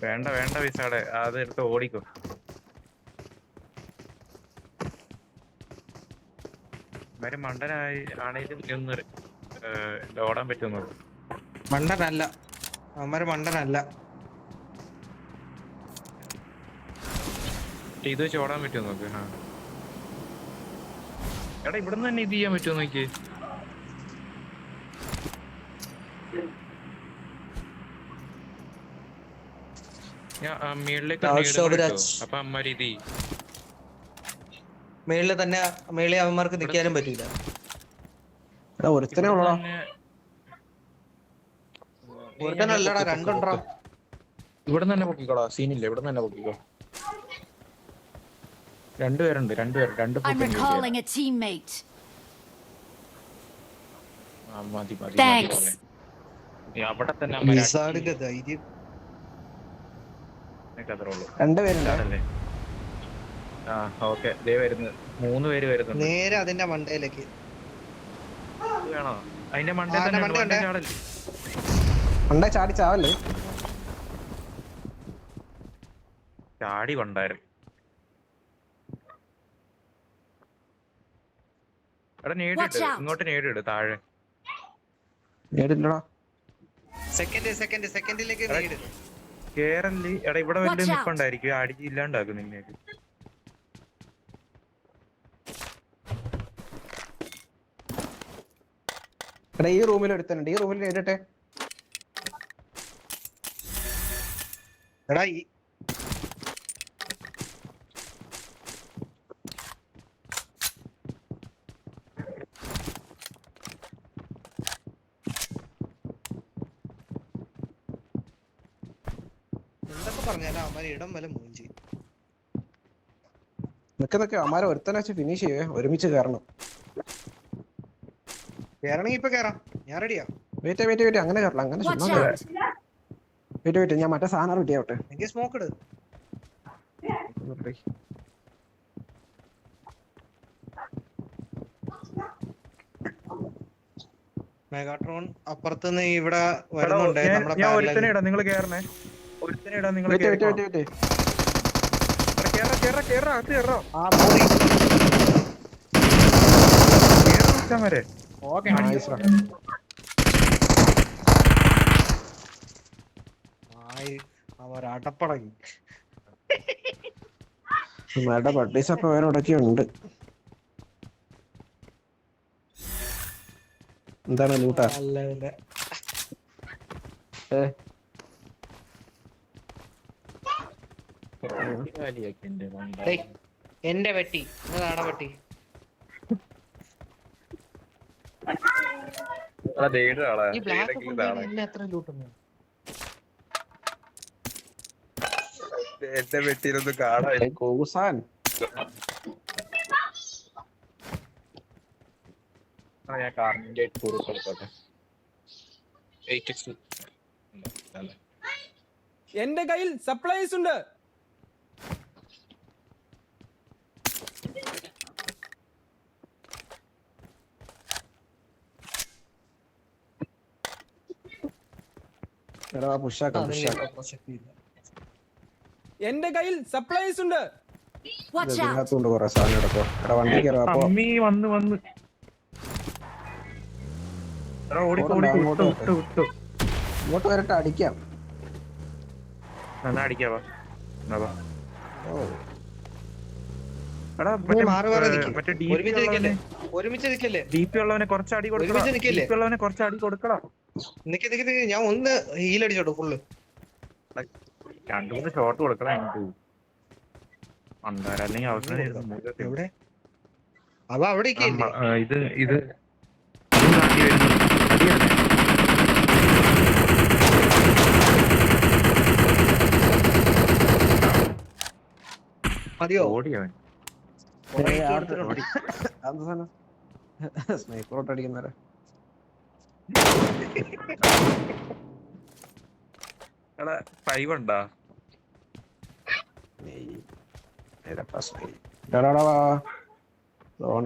വേണ്ട വിസാടെ, അത് എടുത്ത് ഓടിക്കോ. ഇവര് മണ്ടനായി ആണേലും ഒന്ന് ഓടാൻ പറ്റുന്നു. മണ്ടനല്ല, അവന്മാര് മണ്ടനല്ല. ഇത് വെച്ച് ഓടാൻ പറ്റുമോ നോക്ക്. എടാ ഇവിടുന്ന് തന്നെ ഇത് ചെയ്യാൻ പറ്റുമോ നോക്കി. ഞാൻ മേളിലേക്ക് അപ്പൊ അമ്മമാര് ഇത് മേളിൽ അവന്മാർക്ക് നിൽക്കാനും പറ്റൂല. ഒരുത്തനെ ഉള്ളടാ. ഒരുത്തനല്ലടാ, രണ്ടുണ്ടോ. ഇവിടെ തന്നെ പൊക്കിക്കോളാ, സീനില്ല. ഇവിടെ തന്നെ പൊക്കിക്കോ. രണ്ടുപേരുണ്ട്. രണ്ട് I'm recalling a teammate. മതി. Thanks. അവിടെ തന്നെ വിസാഡിന്റെ ധൈര്യം. രണ്ടുപേരുണ്ട്. ഓക്കെ, ദേ വരുന്നു. 3 പേര് വരുന്നുണ്ട്. നേരെ അതിന്റെ മണ്ടയിലേക്ക് വേണോ? അതിന്റെ മണ്ടേ തന്നെ ചാടല്ലേ. മണ്ടേ ചാടി ചാവല്ലേ. ചാടി കൊണ്ടായിരുന്നു. എടാ നേടിട്ട് ഇങ്ങോട്ട് നേടിട്ട് താഴെ. നേടില്ലടാ. സെക്കൻഡിലേക്ക് നേട്. കേറല്ലേ. എടാ ഇവിടെ വലിയ നിപ്പുണ്ടായിരിക്കും, അടിച്ച് ഇല്ലാണ്ടാക്കും നിന്നെ. എടാ ഈ റൂമിൽ എടുത്തുണ്ട്. ഈ റൂമിൽ നേരിട്ടെ. എടാ എന്തൊക്കെ പറഞ്ഞാലും അവന്മാര് ഇടം വല്ല മൂഞ്ചി. നിക്ക് അമ്മാരെ ഒരുത്തനെ വെച്ച് ഫിനിഷ് ചെയ്യേ. ഒരുമിച്ച് കയറണം. കേറണെങ്കി ഇപ്പൊ കേറാം, ഞാൻ റെഡിയാ. വെയിറ്റ് അങ്ങനെ കയറണം. അങ്ങനെ Watch ചുമ്മാ out! വെയിറ്റ് ഞാൻ മറ്റേ സാധനം റെഡി ആവട്ടെ. എനിക്ക് സ്മോക്ക് ഇട്. മെഗാട്രോൺ അപ്പുറത്തുനിന്ന് ഇവിടെ വരുന്നുണ്ട്. ഞാൻ ഒരുത്തനെ ഇടാം, നിങ്ങൾ കേറണേ. ഒരുത്തനെ ഇടാം, നിങ്ങൾ വെയിറ്റ് അവർ അടപ്പടങ്ങി. പട്ടീസ് അപ്പൊ വേറെവിടൊക്കെ ഉണ്ട്. എന്താണ് ലൂട്ടാ? എന്റെ വെട്ടി, അതാണ് വെട്ടി. ഈ ബ്ലാക്ക് എന്നെ എത്ര ലൂട്ടുന്നു? എന്റെ വെട്ടിയിലൊന്നും കാണാൻ കോസാൻ ഞാൻ കാറിന്റെ കൊടുത്തോട്ടെ. 8x അല്ലേ? എന്റെ കയ്യിൽ സപ്ലൈസ് ഉണ്ട്. എടാ പുഷാക്കാം എന്റെ കയ്യിൽ സപ്ലൈസ് ഉണ്ട്. Watch out! ഇതിനകത്തുണ്ട് കുറെ സാധനം എടുക്കോ. എടാ വണ്ടി കയറാ. അപ്പൊ അമ്മി വന്ന് എടാ അങ്ങോട്ട് വരട്ടെ, അടിക്കാം. എന്നാ അടിക്കാവാ. ഓ എടാ മാറി മാറി നിക്ക്. മറ്റേ ഒരുമിച്ച് നിക്കല്ലേ? DP ഉള്ളവനെ കുറച്ച് അടി കൊടുക്കണം. ഒരുമിച്ച് നിക്കല്ലേ? DP ഉള്ളവനെ കുറച്ച് അടി കൊടുക്കണം. നിക്ക് ഞാൻ ഒന്ന് ഹീലടിച്ചോട്ടോ ഫുള്ള്. 2-3 ഷോട്ട് കൊടുക്കണം. എനിക്ക് അല്ലെങ്കിൽ അവസാനം എവിടെ അവ അവിടെ ഇത് ഇത് താണ്ടി വരുന്നു. അടിയാണ്. മതിയോ? ഓടിയവൻ സ്നൈപ്പറോട്ട് അടിക്കുന്നവരെ എടാ 5 ഉണ്ടാ?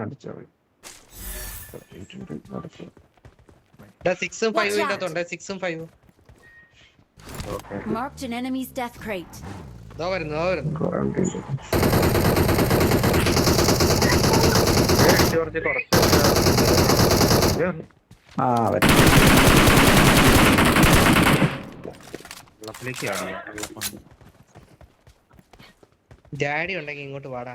അടിച്ചോ. 6 ഉം 5 ഉം ഇതിനകത്തുണ്ട്. 6 ഉം 5 ഉം. Marked an enemy's death crate. ദാ വരുന്നു. ആ വരും. ഡാഡി ഉണ്ടെങ്കിൽ ഇങ്ങോട്ട് വാടാ.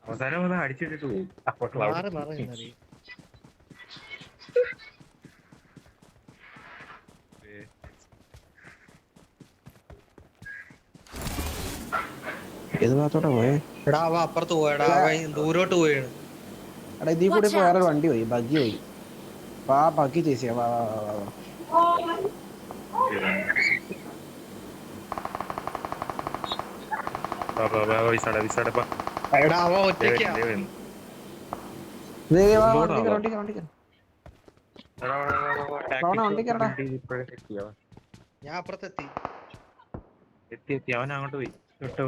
അവസാനം അടിച്ചിട്ടിട്ട് പോകും. മാറി ഏത് ഭാഗത്തോട്ടാ പോയേ? എടാ അവ അപ്പുറത്ത് പോയടാ. അവ ദൂരോട്ട് പോയാണ്. എടാ ഇതിൽ കൂടി ഇപ്പൊ വേറെ വണ്ടി പോയി, ബഗ്ഗി പോയി. ആ ബഗ്ഗി ചേച്ചിയാ. വാ വാ വാ വാ. എടാ അവ ഒറ്റയ്ക്കാ. ഞാൻ അപ്പുറത്തെത്തി. എത്തി അവൻ അങ്ങോട്ട് പോയി. വിട്ടോ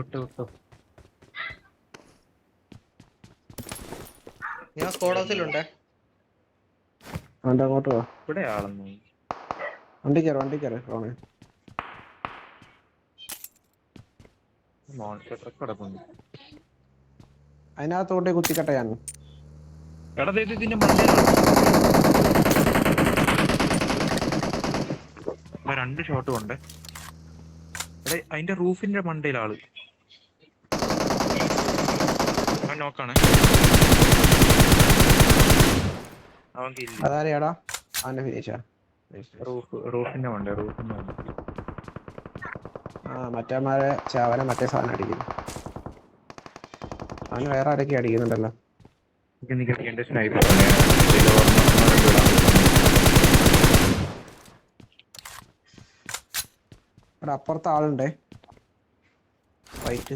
ഞാൻ സ്ക്വാഡ് ഹൗസിലുണ്ട്. അങ്ങോട്ട് പോ. ഇവിടെ ആളൊന്നും വണ്ടി കയറി ഫോണ്. മോൺസ്റ്റർ ട്രക്ക് കിടക്കുന്നു. അതിനകത്തോട്ടേ കുത്തിക്കട്ടെ ഞാൻ. എടാ ഇതിന്റെ മണ്ടയിലാണ്. 2 ഷോട്ടും ഉണ്ട്. എടാ അതിന്റെ റൂഫിന്റെ മണ്ടയിലാള്. അവൻ നോക്കാണ്. അവൻ അതാരെയാടാ? അവന്റെ ഫിനിഷാ. റൂഫിന്റെ മണ്ട. ആ മറ്റേമാരെ ചാവനെ മറ്റേ സാധനം അടിക്കുന്നു. അവന് വേറെ ആരൊക്കെ അടിക്കുന്നുണ്ടല്ലോ. എന്റെ സ്നൈപ്പർ അവിടെ അപ്പുറത്തെ ആളുണ്ടേ. വൈറ്റ്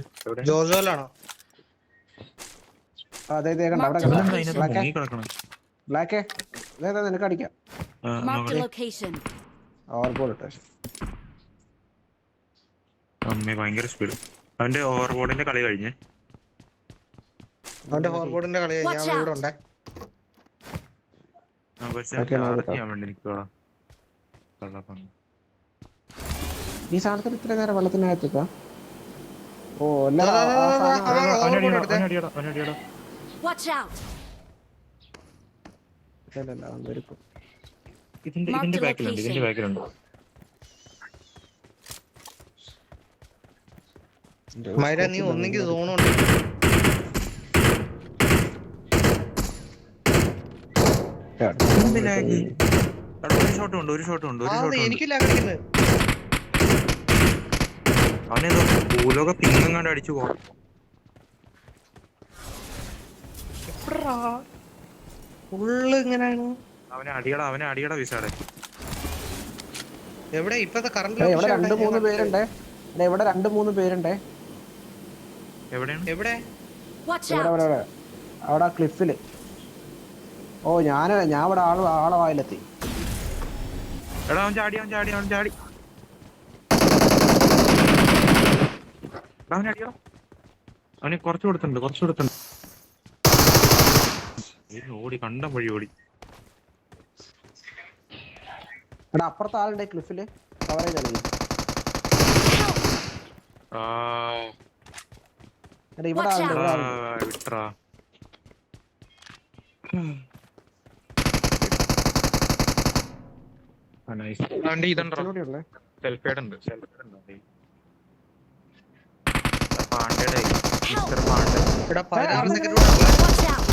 ജോജോലാണോ? അതെ ബ്ലാക്കേ നിനക്ക് അടിക്കാം. Marked a location. ഓവർബോർഡ് ഇട്ടേ. അമ്മേ ഭയങ്കര സ്പീഡ്. അവന്റെ ഓവർബോർഡിന്റെ കളി കഴിഞ്ഞേ. അവന്റെ ഫോർബോർഡിന്റെ കളി ഞാൻ ഇവിടെ ഉണ്ട്. ഈ സാധനത്തിന് ഇത്ര നേരം വെള്ളത്തിനകത്തേക്കാ? ഓ Watch out! ഇതിന്റെ ബാക്കിലുണ്ട്. മൈര നീ ഒന്നെങ്കിൽ സോണുണ്ട്. ഒരു ഷോട്ട് ഉണ്ട്. എനിക്ക് ലാഗടിക്കുന്നത്. അവനെന്തോ ഭൂലോക പിങ്ങങ്ങാണ്ട് അടിച്ചു പോകാം. ഫുള്ള് ഇങ്ങനെയാണ്. അവനെ അടിയട വിസാടെ. എവിടെ ഇപ്പത്തെ കറണ്ട് ഇവിടെ 2-3 പേരുണ്ടേ. ഇവിടെ 2-3 പേരുണ്ടേ. എവിടെയാണ്? എവിടെ? Watch ഇവിടെ out! ഇവിടെ അവിടെ ക്ലിഫില്. ഓ ഞാൻ ഇവിടെ ആളെ വായിലെത്തി. എടാ അവൻ ചാടി. അവനെ അടിയണം. അവന് കുറച്ച് കൊടുത്തിട്ടുണ്ട്. ഓടി കണ്ടം വഴി ഓടി. എടാ അപ്പുറത്തെ ആളുണ്ടേ ക്ലിഫില്. കവറേജ് ആണ്. എടാ ഇവിടെ ആളുണ്ട്. വിട്രാ. ഇതുണ്ടോ? സെൽഫേഡ് ഉണ്ട്. പാണ്ഡയുടെ മിസ്റ്റർ പാണ്ഡെ ഇവിടെ 16 സെക്കൻഡ് Watch out!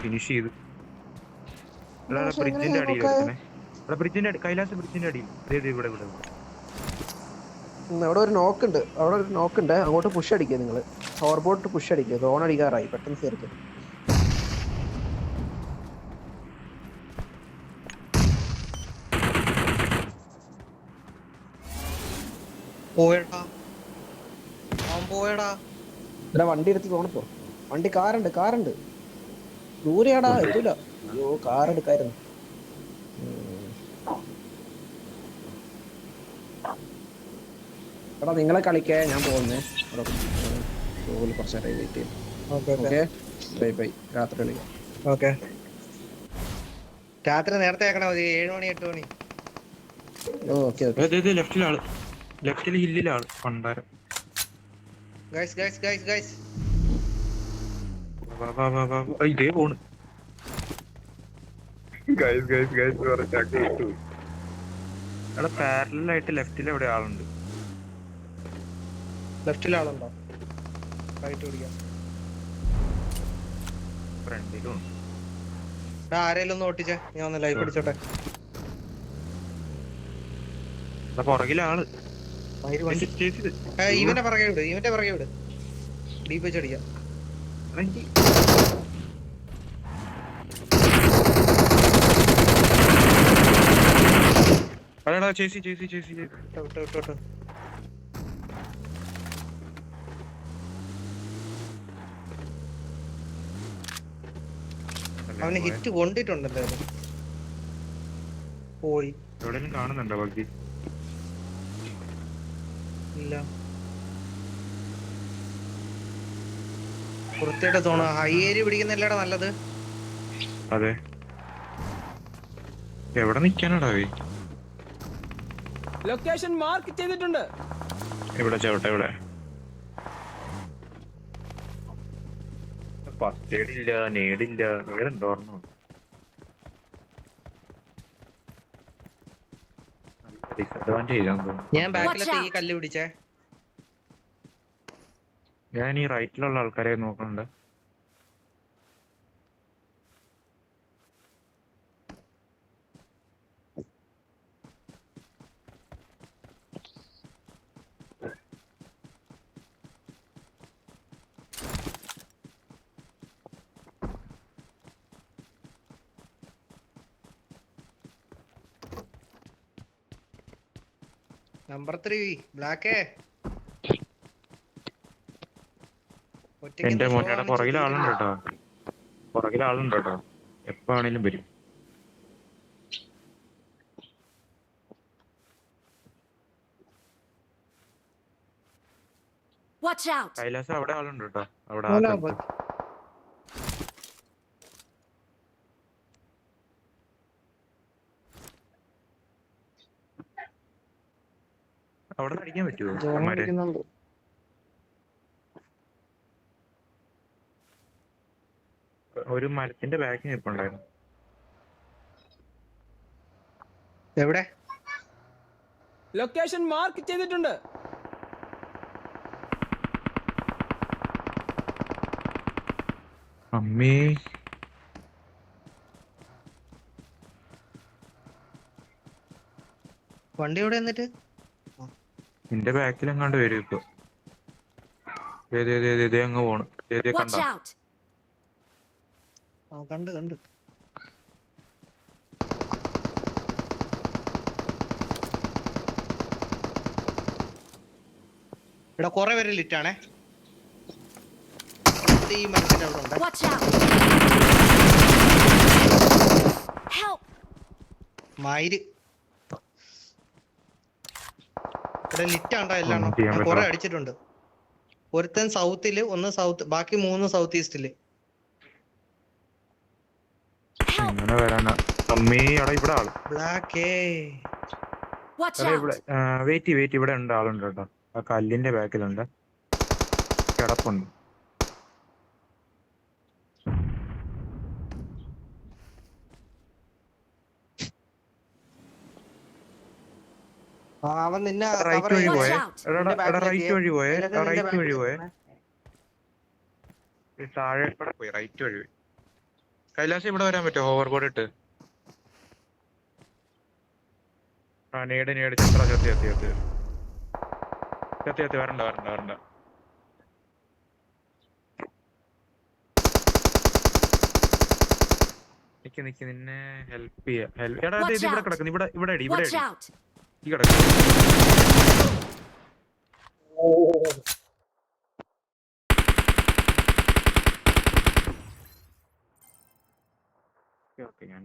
ഫിനിഷ് ചെയ്തു. ബ്രിഡ്ജിന്റെ അടിയിൽ എടുക്കണേ. ബ്രിഡ്ജിന്റെ കൈലാസ് ബ്രിഡ്ജിന്റെ അടിയിൽ. ഇവിടെ അവിടെ ഒരു നോക്കുണ്ട്. അങ്ങോട്ട് പുഷ് അടിക്കുക. നിങ്ങള് ഓവർബോട്ട് പുഷ് അടിക്കുക. സോൺ അടിക്കാറായി. പെട്ടെന്ന് ചേർക്കുക. പോയടാ. ഇവിടെ വണ്ടി എടുത്ത് തോണപ്പോ. വണ്ടി കാറുണ്ട്. ദൂരെയാടാ, എത്തൂല. അയ്യോ കാർ എടുക്കായിരുന്നു. എടാ നിങ്ങളെ കളിക്കേ, ഞാൻ പോകുന്നേ. കുറച്ച് നേരം വെയിറ്റ് ചെയ്യും. ബൈ. രാത്രി കളിക്കാം. ഓക്കെ. രാത്രി നേരത്തെ ആക്കണ മതി. 7 മണി 8 മണി. ഓക്കെ. ലെഫ്റ്റില് ഹില്ലിലാണ് പണ്ടാരം. ഗൈസ് ഇതേ പോണ്. എടാ പാരലായിട്ട് ലെഫ്റ്റിൽ എവിടെ ആളുണ്ട്? ലെഫ്റ്റിൽ ആളുണ്ടോ? റൈറ്റ് പിടിക്കാം. ഫ്രണ്ടിലും ആരേലും ഒന്ന് ഓട്ടിച്ചേ. ഞാൻ ഒന്ന് ലൈഫ് പിടിച്ചോട്ടെ. പുറകിലെ ആള്. ഇവന്റെ പിറകെ വിട്. ഡീപ്പ് വെച്ചടിക്കാം. അതെടാ ചേച്ചി വിട്ടോ. അവന് ഹിറ്റ് കൊണ്ടിട്ടുണ്ടല്ലോ. പോയി എവിടെയെങ്കിലും കാണുന്നുണ്ടോ ബാക്കി? ഇല്ല. വൃത്തിയായിട്ട് തോന്നുന്നു. ഹൈ ഏരിയ പിടിക്കുന്നില്ലടാ നല്ലത്. അതെ. എവിടെ നിക്കാനാടാ? ലൊക്കേഷൻ മാർക്ക് ചെയ്തിട്ടുണ്ട്. ഇവിടെ ചവിട്ടെ. ഫസ്റ്റേഡില്ല, നേടില്ല. വേറെന്തോ ഓർമ്മ. ഡിസഡ്വാൻറ്റേജ് ആണെന്ന് തോന്നുന്നു. ഞാൻ ബാക്കിലത്തെ ഈ കല്ല് പിടിച്ചേ. ഞാൻ ഈ റൈറ്റിലുള്ള ആൾക്കാരെ നോക്കുന്നുണ്ട്. നമ്പർ 3 ബ്ലാക്കേ. എന്റെ മോനെ പുറകിൽ ആളുണ്ട് കേട്ടോ. എപ്പോ ആണേലും വരും. Watch out! കൈലാസം അവിടെ ആളുണ്ട് കേട്ടോ. അവിടെ അവിടെ അടിക്കാൻ പറ്റുമോ? ഒരു മരത്തിന്റെ ബാക്കിൽ നിൽപ്പുണ്ടായിരുന്നു. എവിടെ? ലൊക്കേഷൻ മാർക്ക് ചെയ്തിട്ടുണ്ട്. അമ്മേ, വണ്ടി എവിടെ? എന്നിട്ട് നിന്റെ ബാക്കിൽ എങ്ങാണ്ട് വരും ഇപ്പൊ. ഇതേ അങ്ങ് പോണ്. Watch കണ്ട out! കണ്ട് ഇവിടെ കൊറേ പേര് ലിറ്റാണേ. ഈ മരത്തിന്റെ അവിടെ ഉണ്ട്. Watch out! Help! മയില് ഇവിടെ ലിറ്റാണ്ടോ എല്ലാം ഒന്നും ചെയ്യാൻ കൊറേ പറ്റില്ല. അടിച്ചിട്ടുണ്ട്. ഒരുത്തൻ സൗത്തില്, ഒന്ന് സൗത്ത്, ബാക്കി 3 സൗത്ത് ഈസ്റ്റില്. എങ്ങനെ വരാനാ അമ്മീ? എടാ ഇവിടെ ആള്. ബ്ലാക്ക് Watch എടാ out! ഇവിടെ വെയിറ്റ് ഇവിടെ ഉണ്ട്, ആളുണ്ട് കേട്ടോ. ആ കല്ലിന്റെ ബാക്കിലുണ്ട്, കിടപ്പുണ്ട്. അവൻ നിന്നെ റൈറ്റ് cover വഴി ചെയ്യും. പോയേ. out. എടാ റൈറ്റ് വഴി പോയേ. ഇതിലൊക്കെ നിന്റെ റൈറ്റ് വഴി പോയേ. back ഈ താഴെ കൂടെ പോയി, റൈറ്റ് വഴി പോയി. കൈലാസം ഇവിടെ വരാൻ പറ്റുമോ? ഹോവർ ബോർഡ് ഇട്ട്. ആ നേട് ചത്ര ചത്തി വരണ്ട. നിക്ക് നിന്നെ ഹെൽപ്പ് ചെയ്യാം. എടാ Watch ഇത് ഇവിടെ out. കിടക്കുന്നു. ഇവിടെ അടി Watch out! ഈ കിടക്കുന്നു. ഓക്കെ ഞാൻ